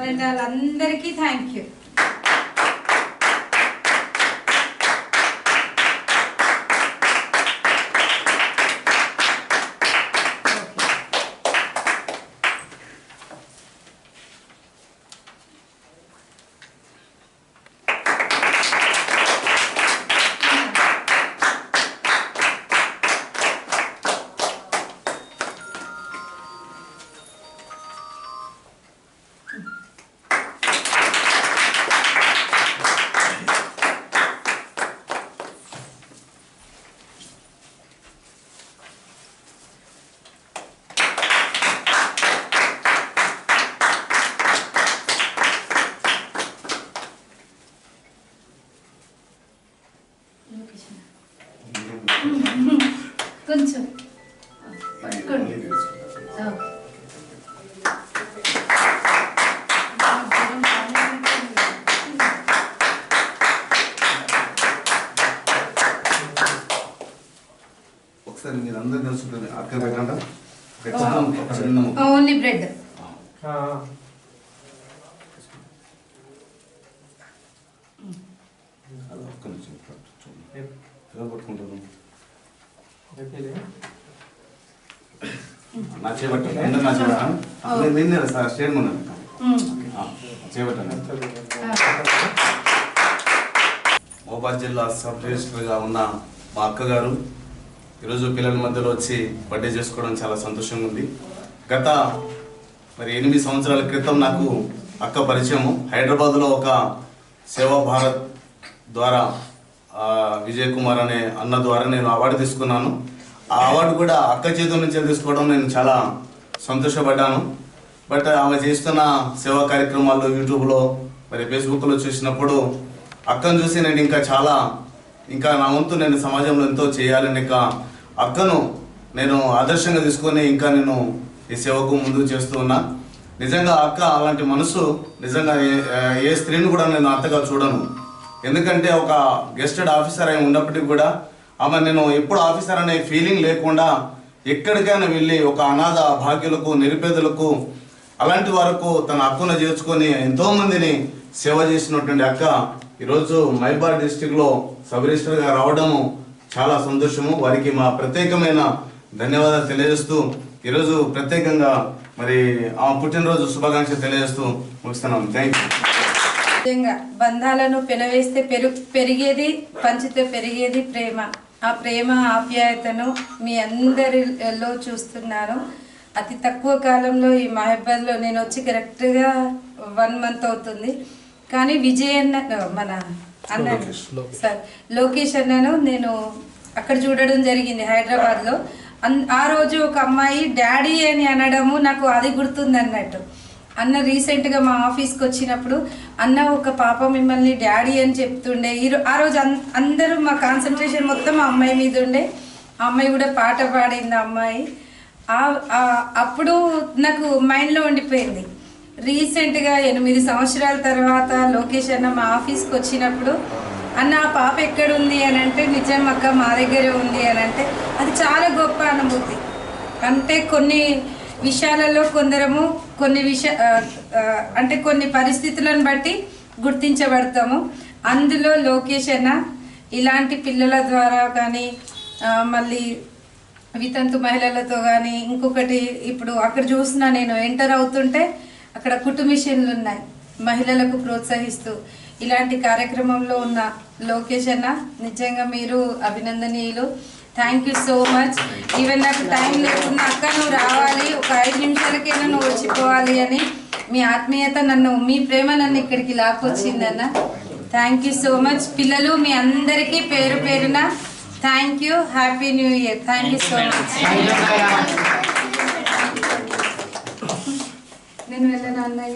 Important వాళ్ళందరికీ thank you. కొంచెం పట్టుకోండి. ఒకసారి మీరు అందరూ తెలుసుకుంటుంది అక్కడ పెట్టండి. Only bread. ఒక్క నిమిషం ఎలా పట్టుకుంటాను నా చేపట్టండి. అందరు నా చేపట్టాను. నిన్నే సార్ స్టేట్ ఉన్నాను చేపట్టండి. మహబూబాబాద్ జిల్లా సబ్ రిజిస్టర్గా ఉన్న మా అక్కగారు ఈరోజు పిల్లల మధ్యలో వచ్చి బర్త్డే చేసుకోవడం చాలా సంతోషంగా ఉంది. గత 8 సంవత్సరాల క్రితం నాకు అక్క పరిచయము. హైదరాబాద్లో ఒక సేవా భారత్ ద్వారా విజయ్ కుమార్ అనే అన్న ద్వారా నేను అవార్డు తీసుకున్నాను. ఆ అవార్డు కూడా అక్క చేతుల నుంచి తీసుకోవడం నేను చాలా సంతోషపడ్డాను. బట్ ఆమె చేస్తున్న సేవా కార్యక్రమాల్లో యూట్యూబ్లో ఫేస్బుక్లో చూసినప్పుడు అక్కను చూసి నేను ఇంకా నా వంతు నేను సమాజంలో ఎంతో చేయాలని అక్కను నేను ఆదర్శంగా తీసుకొని ఇంకా నేను ఈ సేవకు ముందుకు చేస్తూ ఉన్నా. నిజంగా అక్క అలాంటి మనసు నిజంగా ఏ స్త్రీని కూడా నేను అంతగా చూడను. ఎందుకంటే ఒక గెస్టెడ్ ఆఫీసర్ అయి ఉన్నప్పటికీ కూడా ఆమె నేను ఎప్పుడు ఆఫీసర్ అనే ఫీలింగ్ లేకుండా ఎక్కడికైనా వెళ్ళి ఒక అనాథ భాగ్యులకు నిరుపేదలకు అలాంటి వరకు తన హక్కును చేర్చుకొని ఎంతోమందిని సేవ చేసినటువంటి అక్క ఈరోజు మహబూబాబాద్ డిస్టిక్లో సబ్ రిజిస్టర్గా రావడము చాలా సంతోషము. వారికి మా ప్రత్యేకమైన ధన్యవాదాలు తెలియజేస్తూ ఈరోజు ప్రత్యేకంగా ఆ పుట్టినరోజు శుభాకాంక్షలు తెలియజేస్తూ ముగిస్తున్నాను. Thank you. నిజంగా బంధాలను పెనవేస్తే పెరిగేది, పంచితే పెరిగేది ప్రేమ. ఆ ప్రేమ ఆప్యాయతను మీ అందరిలో చూస్తున్నాను. అతి తక్కువ కాలంలో ఈ మహబూబాబాద్లో నేను వచ్చి కరెక్ట్గా 1 month అవుతుంది. కానీ విజయ్ అన్న మన అన్న సార్ లోకేష్ అన్నను నేను అక్కడ చూడడం జరిగింది హైదరాబాద్లో. ఆ రోజు ఒక అమ్మాయి డాడీ అని అనడము నాకు అది గుర్తుంది అన్నట్టు. అన్న రీసెంట్గా మా ఆఫీస్కి వచ్చినప్పుడు అన్న ఒక పాప మిమ్మల్ని డాడీ అని చెప్తుండే. ఆ రోజు అందరూ మా కాన్సన్ట్రేషన్ మొత్తం ఆ అమ్మాయి మీద ఉండే. ఆ అమ్మాయి కూడా పాట పాడింది. ఆ అమ్మాయి అప్పుడు నాకు మైండ్లో ఉండిపోయింది. రీసెంట్గా 8 సంవత్సరాల తర్వాత లోకేష్ అన్న మా ఆఫీస్కి వచ్చినప్పుడు అన్న ఆ పాప ఎక్కడుంది అని అంటే నిజం అక్క మా దగ్గరే ఉంది అని అంటే అది చాలా గొప్ప అనుభూతి. అంటే కొన్ని విషయాలలో కొందరము కొన్ని పరిస్థితులను బట్టి గుర్తించబడతాము. అందులో లోకేష్ అన్న ఇలాంటి పిల్లల ద్వారా కానీ మళ్ళీ వితంతు మహిళలతో కానీ ఇంకొకటి ఇప్పుడు అక్కడ చూసిన నేను ఎంటర్ అవుతుంటే అక్కడ కుట్టు మిషన్లు ఉన్నాయి మహిళలకు ప్రోత్సహిస్తూ. ఇలాంటి కార్యక్రమంలో ఉన్న లోకేష్ అన్న నిజంగా మీరు అభినందనీయులు. Thank you so much. Even నాకు టైం లేకుండా అక్క నువ్వు రావాలి, ఒక 5 నిమిషాలకైనా నువ్వు వచ్చిపోవాలి అని మీ ఆత్మీయత మీ ప్రేమ నన్ను ఇక్కడికి లాక్కొచ్చిందన్న. Thank you so much. పిల్లలు మీ అందరికీ పేరు పేరున thank you. Happy new year. Thank you so much. నేను వెళ్ళను అన్నయ్య.